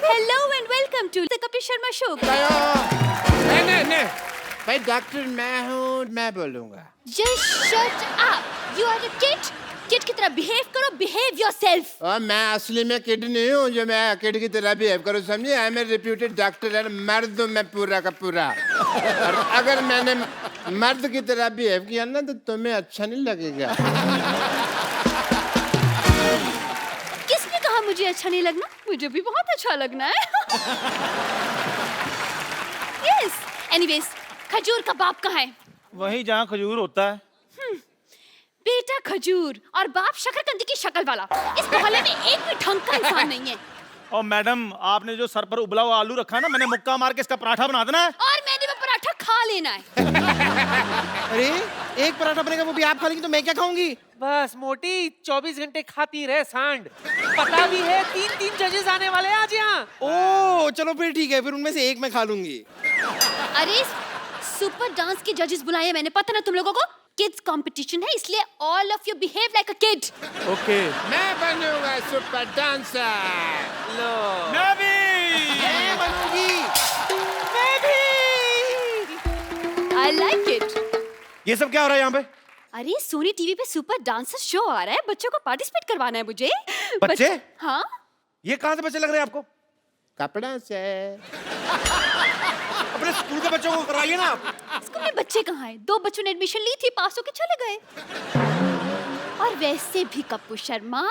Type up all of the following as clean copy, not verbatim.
Hello and welcome to the Kapil Sharma Show. नहीं भाई doctor मैं हूँ, मैं बोलूँगा। Just shut up. You are a kid. Kid की तरह बिहेव करो, behave yourself. और मैं असली में किड नहीं हूँ जो मैं किड की तरह बिहेव करूँ, समझे? I am a reputed doctor and मर्द हूँ मैं पूरा का पूरा। और अगर मैंने मर्द की तरह बिहेव किया ना तो तुम्हें अच्छा नहीं लगेगा। किसने कहा मुझे अच्छा नहीं लगना? मुझे भी बहुत अच्छा लगना है। Yes. Anyways, खजूर का बाप कहाँ है? वहीं जहाँ खजूर होता है। बेटा खजूर और बाप शकरकंदी की शक्ल वाला। इस मोहल्ले में एक भी ढंग का इंसान नहीं है। और मैडम आपने जो सर पर उबला हुआ आलू रखा ना, मैंने मुक्का मार के इसका पराठा बना देना है। और मैंने वो पराठा खा लेना है। अरे एक पराठा बनेगा वो भी आप खा लेंगी तो मैं क्या खाऊंगी? बस मोटी 24 घंटे खाती रहे सांड। पता भी है 3 जजेस आने वाले हैं आज यहाँ। ओ चलो फिर ठीक है, फिर उनमें से एक मैं खा लूंगी। अरे सुपर डांस के जजेस बुलाए हैं मैंने, पता ना तुम लोगों को? किड्स कंपटीशन है इसलिए all of you behave like a kid. Okay. मैं बनूंगा सुपर डांसर। लो मैं भी। मैं बनूंगी। मैं भी। I like it. ये सब क्या हो रहा है यहाँ पे? अरे सोनी टीवी पे सुपर डांसर शो आ रहा है, बच्चों को पार्टिसिपेट करवाना है मुझे। बच्चे? हाँ। ये कहाँ से बच्चे लग रहे हैं आपको? कपड़ा से। अपने स्कूल के बच्चों को कराइए ना आप। स्कूल में बच्चे कहाँ हैं? 2 बच्चों ने एडमिशन ली थी, पास होके चले गए। और वैसे भी कपूर शर्मा,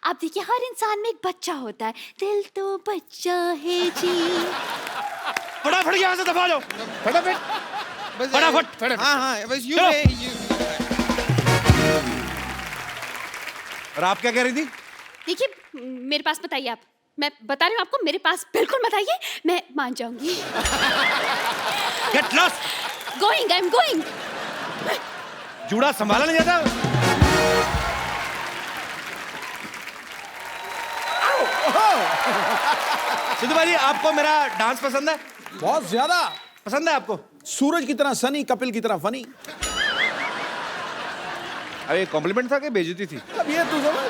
आप देखिए हर इंसान में एक बच्चा होता है, दिल तो बच्चा है जी। फटाफट यहाँ से दबा जाओ। फटाफट बस फटाफट। हाँ हाँ बस यू। और आप क्या कह रही थी? देखिए मेरे पास बताइए आप, मैं बता रही हूँ आपको, मेरे पास बिल्कुल बताइए, मैं मान जाऊंगी। Get lost. Going, I am going. जूड़ा संभाला नहीं जाता। सिद्धू भाई आपको मेरा डांस पसंद है? बहुत ज्यादा पसंद है आपको? सूरज की तरह सनी, कपिल की तरह फनी। अरे कॉम्प्लीमेंट था कि बेइज्जती थी? अब ये तू समझ।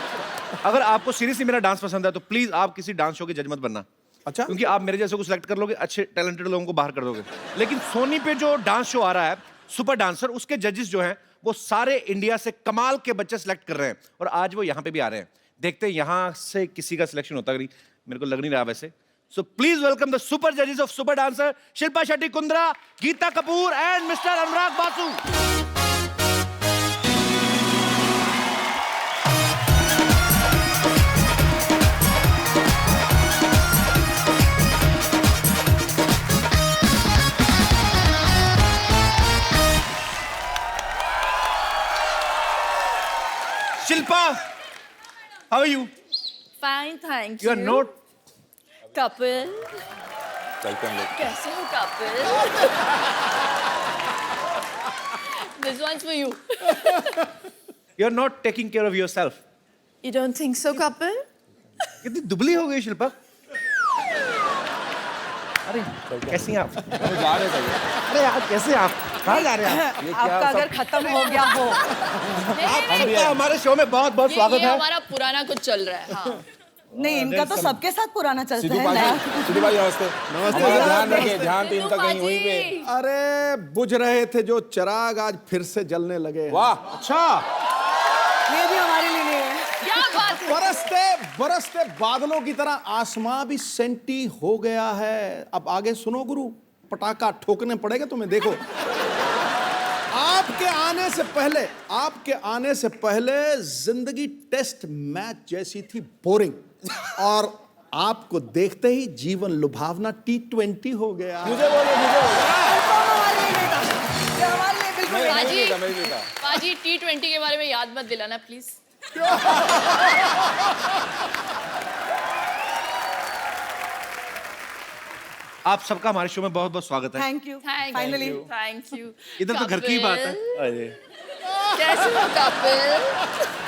अगर आपको सीरियसली मेरा डांस पसंद है तो प्लीज आप किसी डांस शो के जज मत बनना। अच्छा क्योंकि आप मेरे जैसे को सिलेक्ट कर लोगे, अच्छे टैलेंटेड लोगों को बाहर कर दोगे। लेकिन सोनी पे जो डांस शो आ रहा है सुपर डांसर, उसके जजेस जो हैं वो सारे इंडिया से कमाल के बच्चे सिलेक्ट कर रहे हैं और आज वो यहाँ पे भी आ रहे हैं। देखते हैं यहाँ से किसी का सिलेक्शन होता है, मेरे को लग नहीं रहा वैसे। So please welcome the super जजेस of super dancer, Shilpa Shetty Kundra, Geeta Kapoor and mister Anurag Basu. Shilpa, how are you? Fine, thank You you. are not. Couple. कैसे हो couple? This one's for you. You are not taking care of yourself. You don't think so, couple? कितनी दुबली हो गई शिल्पा। अरे कैसी हैं आप? जा रहे थे। अरे यार कैसे आप? कहाँ जा रहे हैं आप? आपका अगर खत्म हो गया हो। आपका हमारे शो में बहुत बहुत स्वागत ये है। हमारा पुराना कुछ चल रहा है। हाँ। नहीं, इनका तो सबके साथ पुराना चलता है नया। सिद्धू भाई नमस्ते। नमस्ते। ध्यान रखिए, ध्यान तो इनका कहीं वहीं पे। अरे बुझ रहे थे जो चिराग आज फिर से जलने लगे। वाह अच्छा। ये भी हमारे लिए नहीं है। क्या बात है? बरसते बरसते बादलों की तरह आसमां भी सेंटी हो गया है। अब आगे सुनो गुरु, पटाखा ठोकने पड़ेगा तुम्हें। देखो आपके आने से पहले जिंदगी टेस्ट मैच जैसी थी, बोरिंग। और आपको देखते ही जीवन लुभावना T20 हो गया। मुझे बोलो ये हमारे लिए बिल्कुल पाजी T20 के बारे में याद मत दिलाना प्लीज। आप सबका हमारे शो में बहुत बहुत स्वागत है। Thank you. Finally thank you. इधर तो घर की ही बात है। कैसे हो couple?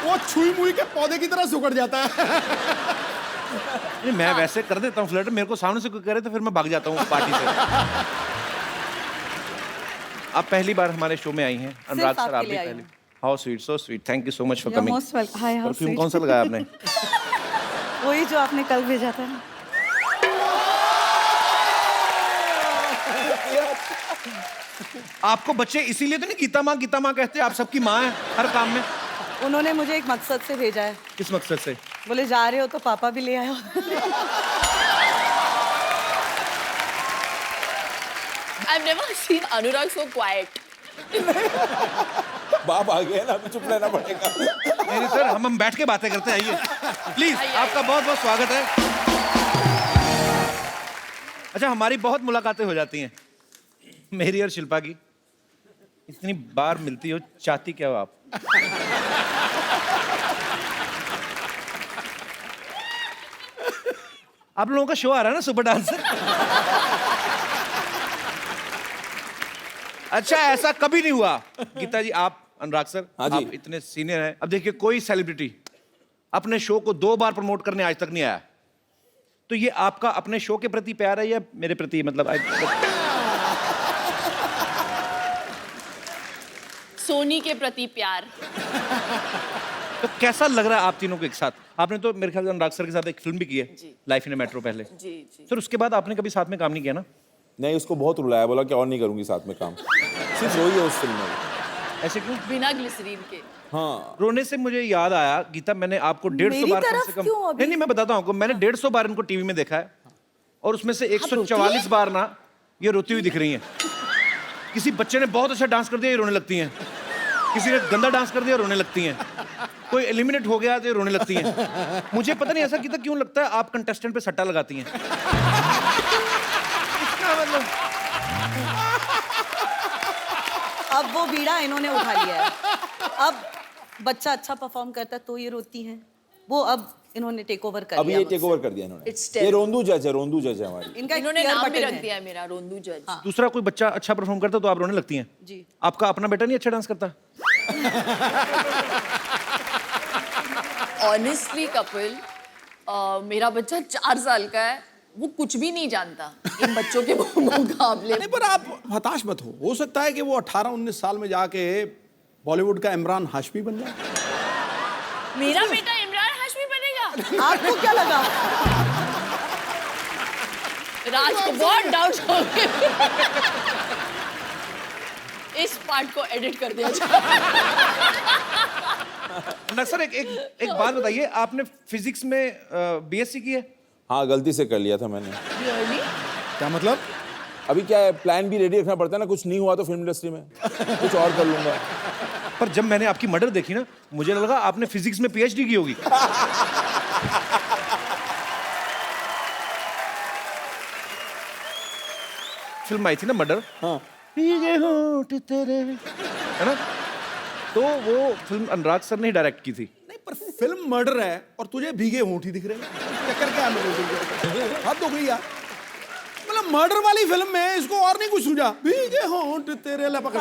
वो छुई मुई के पौधे की तरह सुकड़ जाता है। नहीं मैं वैसे कर देता हूँ फ्लर्ट, मेरे को सामने से कोई करे तो फिर मैं भाग जाता हूँ पार्टी से। आप पहली बार हमारे शो में आई हैं अनुराग सर, आप भी पहली। How sweet, so sweet, thank you so much for coming. Most welcome. Hi, how perfume sweet. कौन सा लगाया आपने? वही जो आपने कल भेजा था। आपको बच्चे इसीलिए तो नहीं गीता माँ कहते, आप सबकी माँ है हर काम में। उन्होंने मुझे एक मकसद से भेजा है। किस मकसद से? बोले जा रहे हो तो पापा भी ले आयो। I've never seen Anurag so quiet. बाप आ गया ना, अभी चुप रहना पड़ेगा। नहीं सर, हम बैठ के बातें करते हैं, आइए प्लीज। आपका बहुत बहुत स्वागत है। अच्छा, हमारी बहुत मुलाकातें हो जाती हैं, मेरी और शिल्पा की। इतनी बार मिलती हो, चाहती क्या हो आप? आप लोगों का शो आ रहा है ना सुपर डांसर। अच्छा, ऐसा कभी नहीं हुआ गीता जी, आप अनुराग सर, हाँ जी। आप इतने सीनियर हैं। अब देखिए, कोई सेलिब्रिटी अपने शो को 2 बार प्रमोट करने आज तक नहीं आया, तो ये आपका अपने शो के प्रति प्यार है या मेरे प्रति? मतलब सोनी के प्रति प्यार। तो कैसा लग रहा है आप तीनों को एक साथ? आपने तो मेरे ख्याल से अनुराग सर के साथ एक फिल्म भी की है, लाइफ इन ए मेट्रो पहले। जी जी। सर, उसके बाद आपने कभी साथ में काम नहीं किया ना? नहीं, उसको बहुत रुलाया, बोला कि और नहीं करूंगी साथ में काम। सिर्फ रोई है उस फिल्म में। ऐसे क्यों? बिना ग्लिसरीन के। हाँ, रोने से मुझे याद आया गीता, मैंने आपको 150 बार कम से कम, नहीं मैं बताता हूँ आपको, मैंने 150 बार इनको टीवी में देखा है, और उसमें से 144 बार ना ये रोती हुई दिख रही हैं। किसी बच्चे ने बहुत अच्छा डांस कर दिया, ये रोने लगती हैं। किसी ने गंदा डांस कर दिया, रोने लगती हैं। कोई एलिमिनेट हो गया तो ये रोने लगती हैं। मुझे पता नहीं ऐसा गीता क्यों लगता है आप कंटेस्टेंट पे सट्टा लगाती हैं। इसका मतलब अब वो बीड़ा इन्होंने उठा लिया है। अब बच्चा अच्छा परफॉर्म करता है तो ये रोती हैं, वो अब इन्होंने टेक ओवर कर अब लिया। ये टेक ओवर कर दिया इन्होंने। It's ये रोंदू जज है, रोंदू जज है हमारी। इनका इन्होंने clear नाम भी button रख है। दिया है मेरा, रोंदू जज। दूसरा कोई बच्चा अच्छा परफॉर्म करता तो आप रोने लगती हैं? जी। आपका अपना बेटा नहीं अच्छा डांस करता? ऑनेस्टली कपिल, मेरा बच्चा 4 साल का है, वो कुछ भी नहीं जानता इन बच्चों के मुकाबले। नहीं, पर आप हताश मत हो सकता है कि वो 18-19 साल में जाके बॉलीवुड का इमरान हाशमी बन जाए। मेरा बेटा इमरान हाशमी बनेगा? आपको क्या लगा? राज को बहुत डाउट हो गए। इस पार्ट को एडिट कर दिया जाए। सर, एक बात बताइए, आपने फिजिक्स में बीएससी की है? हाँ, गलती से कर लिया था मैंने। क्या मतलब? अभी क्या है, प्लान भी रेडी रखना पड़ता है ना, कुछ नहीं हुआ तो फिल्म इंडस्ट्री में कुछ और कर लूंगा। पर जब मैंने आपकी मर्डर देखी ना, मुझे लगा आपने फिजिक्स में पीएचडी की होगी। फिल्म आई थी ना मर्डर, हाँ। भीगे होंठ तेरे, है ना? तो वो फिल्म अनुराग सर ने ही डायरेक्ट की थी। नहीं, पर फिल्म मर्डर है और तुझे भीगे होंठ ही दिख रहे हैं। चक्कर क्या है मेरे? हद हो गई यार। मतलब मर्डर वाली फिल्म में इसको और नहीं कुछ सूझा, भीगे होंठ तेरे लपक।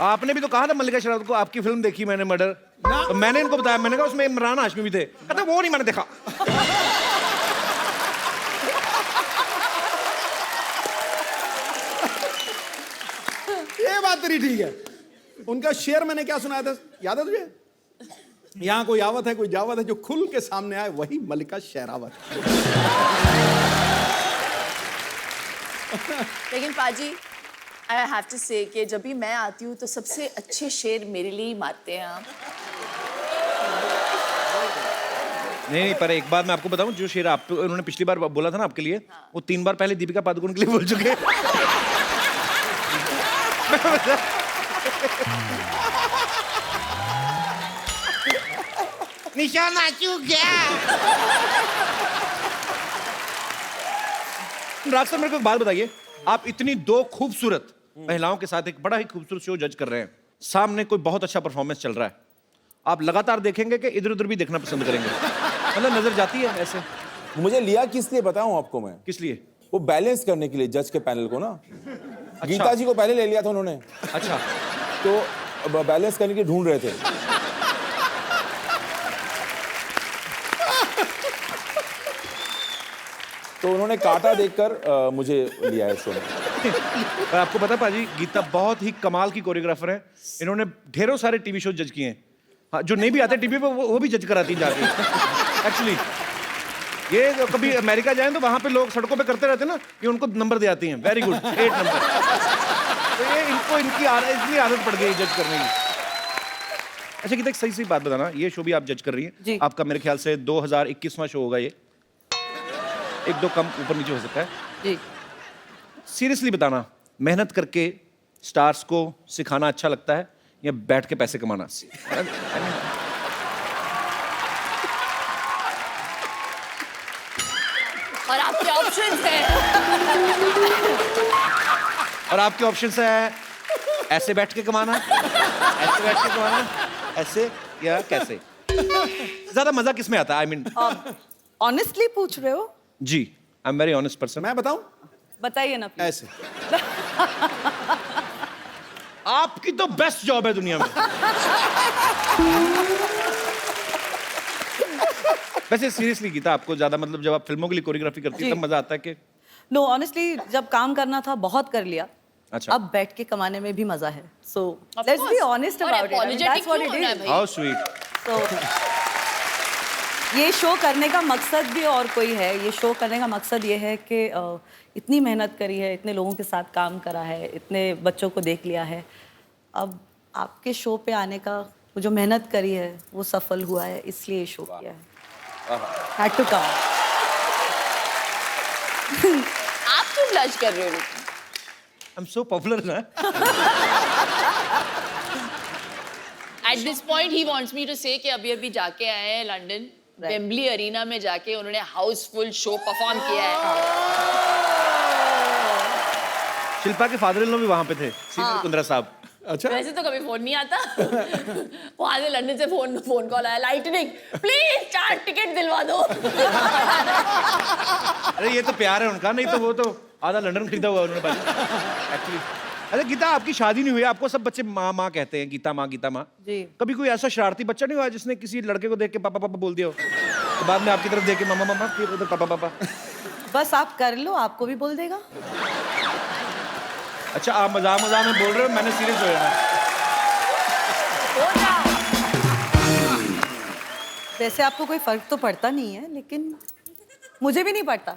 आपने भी तो कहा था मल्लिका शेरावत को, आपकी फिल्म देखी मैंने मर्डर, तो मैंने इनको बताया, मैंने कहा उसमें इमरान हाशमी भी थे। कहते वो नहीं मैंने देखा। ये बात तेरी ठीक है। उनका शेर मैंने क्या सुनाया था, याद है तुझे? यहाँ कोई आवत है, कोई जावत है, जो खुल के सामने आए वही मल्लिका शेरावत। लेकिन पाजी, आई हैव टू से कि जब भी मैं आती हूँ तो सबसे अच्छे शेर मेरे लिए ही मारते हैं आप। नहीं, पर एक बात मैं आपको बताऊं, जो शेर आप उन्होंने पिछली बार बोला था ना आपके लिए, वो 3 बार पहले दीपिका पादुकोण के लिए बोल चुके हैं। निशाना चूक गया। राज सर, मेरे को एक बात बताइए, आप इतनी 2 खूबसूरत महिलाओं के साथ एक बड़ा ही खूबसूरत शो जज कर रहे हैं, सामने कोई बहुत अच्छा परफॉर्मेंस चल रहा है, आप लगातार देखेंगे कि इधर उधर भी देखना पसंद करेंगे? मतलब नजर जाती है ऐसे? मुझे लिया किस लिए बताऊं आपको मैं? किस लिए? वो बैलेंस करने के लिए जज के पैनल को ना। अच्छा। गीता जी को पहले ले लिया था उन्होंने, अच्छा, तो बैलेंस करने के ढूंढ रहे थे। तो उन्होंने काटा देखकर मुझे लिया है शो में। और आपको पता है पाजी, गीता बहुत ही कमाल की कोरियोग्राफर है, इन्होंने ढेरों सारे टीवी शो जज किए हैं। हाँ, जो नहीं भी आते टीवी पे वो भी जज कराती हैं जाके। एक्चुअली ये जो कभी अमेरिका जाएं तो वहां पे लोग सड़कों पे करते रहते हैं ना, ये उनको नंबर दे आती हैं, वेरी गुड 8 नंबर। तो ये इनको इतनी आदत पड़ गई जज करने की। अच्छा गीता, एक सही बात बताना, ये शो भी आप जज कर रही हैं, आपका मेरे ख्याल से 2021वां शो होगा ये, 1-2 कम ऊपर नीचे हो सकता है जी। सीरियसली बताना, मेहनत करके स्टार्स को सिखाना अच्छा लगता है या बैठ के पैसे कमाना? और आपके ऑप्शंस हैं। और आपके ऑप्शंस है ऐसे बैठ के कमाना, ऐसे बैठ के कमाना, ऐसे या कैसे? ज्यादा मजा किस में आता है? आई मीन ऑनेस्टली पूछ रहे हो? जी, I am very honest person. मैं बताऊं? बताइए ना please। ऐसे। आपकी तो बेस्ट जॉब है दुनिया में। वैसे सीरियसली गीता, आपको ज्यादा मतलब जब आप फिल्मों के लिए कोरियोग्राफी करती है तब मजा आता है कि? नो ऑनेस्टली, जब काम करना था बहुत कर लिया। अच्छा। अब बैठ के कमाने में भी मजा है। So let's be honest about it. That's what it is. How sweet. तो ये शो करने का मकसद भी और कोई है। ये शो करने का मकसद ये है कि इतनी मेहनत करी है, इतने लोगों के साथ काम करा है, इतने बच्चों को देख लिया है, अब आपके शो पे आने का वो जो मेहनत करी है वो सफल हुआ है, इसलिए शो किया है। Had to come. आप क्यों ब्लश कर रहे हो? I'm so popular ना। At this point he wants me to say कि अभी जाके आए हैं लंदन, वेम्बली अरीना में जाके उन्होंने हाउसफुल शो परफॉर्म किया है। शिल्पा के फादर इन लॉ भी वहां पे थे, सीनियर कुंद्रा साहब। अच्छा। वैसे तो कभी फोन नहीं आता। वहां से लंदन से फोन कॉल आया, लाइटनिंग प्लीज 4 टिकट दिलवा दो। अरे ये तो प्यार है उनका, नहीं तो वो तो आधा लंदन खरीदा हुआ उन्होंने एक्चुअली। अच्छा गीता, आपकी शादी नहीं हुई, आपको सब बच्चे माँ माँ कहते हैं, गीता माँ जी। कभी कोई ऐसा शरारती बच्चा नहीं हुआ जिसने किसी लड़के को देख के पापा पापा बोल दिया हो, तो बाद में आपकी तरफ देख के मामा मामा, फिर उधर पापा पापा? बस आप कर लो, आपको भी बोल देगा। अच्छा, आप मजाक में बोल रहे हो, मैंने सीरियस हो जाना। वैसे आपको कोई फर्क तो पड़ता नहीं है, लेकिन मुझे भी नहीं पड़ता।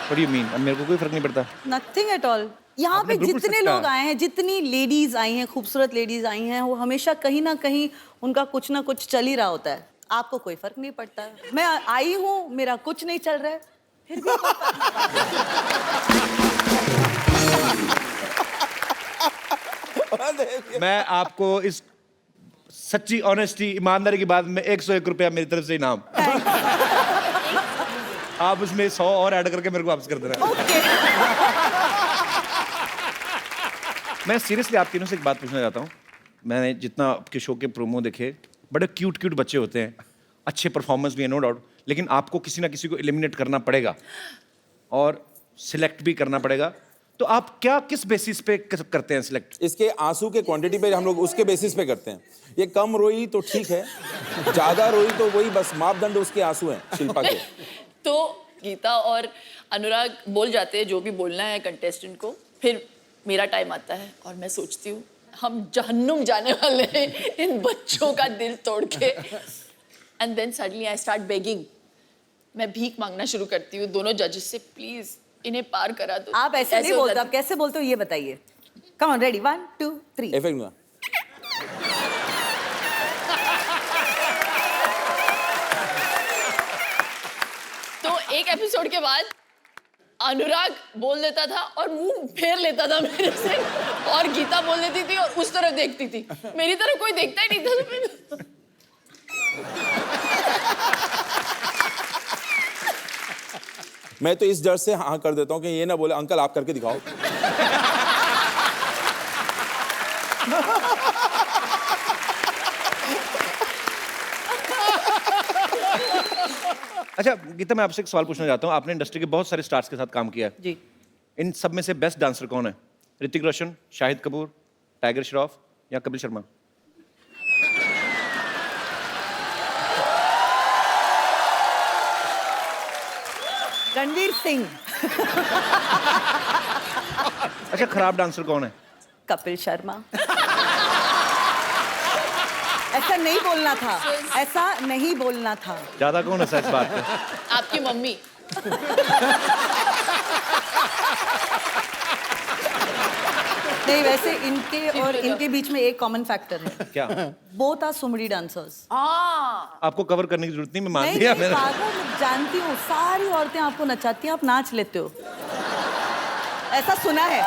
What do you mean? अब मेरे को कोई फर्क नहीं पड़ता। Nothing at all. यहाँ पे जितने लोग आए हैं, जितनी लेडीज आई हैं, खूबसूरत लेडीज आई हैं, वो हमेशा कहीं ना कहीं उनका कुछ ना कुछ चल ही रहा होता है। आपको कोई फर्क नहीं पड़ता। मैं आई हूँ, मेरा कुछ नहीं चल रहा है, फिर भी मैं आपको इस सच्ची ऑनेस्टी ईमानदारी की बात में 101 रुपया मेरी तरफ से इनाम। आप उसमें 100 और ऐड करके मेरे को वापस कर देना। मैं सीरियसली आप तीनों से एक बात पूछना चाहता हूँ। मैंने जितना आपके शो के प्रोमो देखे, बड़े क्यूट बच्चे होते हैं, अच्छे परफॉर्मेंस भी है नो डाउट, लेकिन आपको किसी ना किसी को एलिमिनेट करना पड़ेगा और सिलेक्ट भी करना पड़ेगा। तो आप क्या किस बेसिस पे करते हैं सिलेक्ट? इसके आंसू के क्वांटिटी पे हम लोग उसके बेसिस पे करते हैं। ये कम रोई तो ठीक है, ज्यादा रोई तो वही बस मापदंड उसके आंसू हैं शिल्पा के। तो गीता और अनुराग बोल जाते हैं जो भी बोलना है कंटेस्टेंट को, फिर मेरा टाइम आता है और मैं सोचती हूँ हम जहन्नुम जाने वाले हैं इन बच्चों का दिल तोड़ के। And then suddenly I start begging. मैं भीख मांगना शुरू करती हूँ दोनों जजेस से, प्लीज इन्हें पार करा दो। आप ऐसे नहीं बोलते, आप कैसे बोलते हो ये बताइए। Come on, ready, 1 2 3। इफेक्ट में तो एक एपिसोड के बाद अनुराग बोल देता था और मुंह फेर लेता था मेरे से, और गीता बोल देती थी और उस तरफ देखती थी, मेरी तरफ कोई देखता ही नहीं था। मैं तो इस डर से हाँ कर देता हूँ कि ये ना बोले अंकल आप करके दिखाओ। अच्छा गीता, मैं आपसे एक सवाल पूछना चाहता हूँ। आपने इंडस्ट्री के बहुत सारे स्टार्स के साथ काम किया है जी। इन सब में से बेस्ट डांसर कौन है? ऋतिक रोशन, शाहिद कपूर, टाइगर श्रॉफ या कपिल शर्मा? रणवीर सिंह। अच्छा, खराब डांसर कौन है? कपिल शर्मा। ऐसा नहीं बोलना था, ऐसा नहीं बोलना था। ज्यादा कौन हंसा इस बात पे? आपकी मम्मी। नहीं, वैसे इनके और इनके बीच में एक कॉमन फैक्टर है। क्या? बोथ आर सुमड़ी डांसर्स। आपको कवर करने की जरूरत नहीं, मैं मान नहीं, लिया नहीं, मैंने। पागल, मैं जानती हूँ, सारी औरतें आपको नचाती हैं, आप नाच लेते हो, ऐसा सुना है।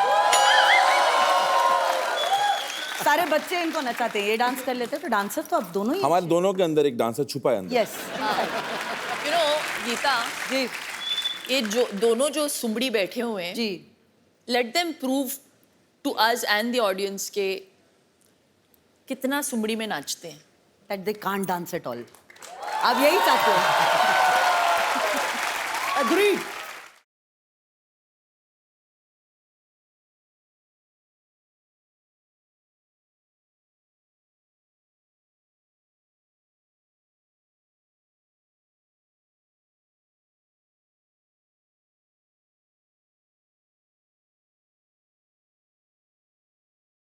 सारे बच्चे इनको नचाते हैं, ये डांस कर लेते हैं, तो डांसर तो आप दोनों ही। हमारे दोनों के अंदर एक डांसर छुपा है अंदर। Yes. You know Geeta, ji ये जो दोनों जो सुमड़ी बैठे हुए हैं, जी। Let them prove to us and the audience के कितना सुमड़ी में नाचते हैं। That they can't dance at all. आप यही चाहते हो? Agreed.